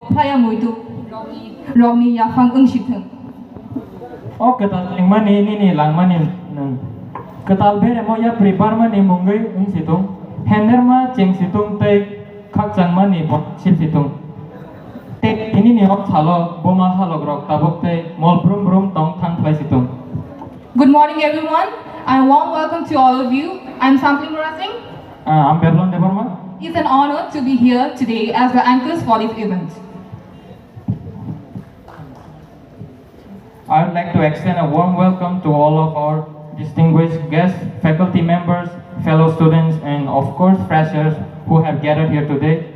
Playa Muitu, Romni Yafang Ungshiteng. O ketal mani ni lang mani nang ketal bere mo ya prepare mani mungai ungsitung hender ma cheng situng tei khak chang mani bo sip situng tek ini ni ok thalo boma halok rok tabok tei mol brum brum tong thang thlai situng. Good morning, everyone. A warm welcome to all of you. I'm Sampling Singh. I'm Beblon Devarma. It's an honor to be here today as the anchors for this event. I would like to extend a warm welcome to all of our distinguished guests, faculty members, fellow students, and of course freshers who have gathered here today.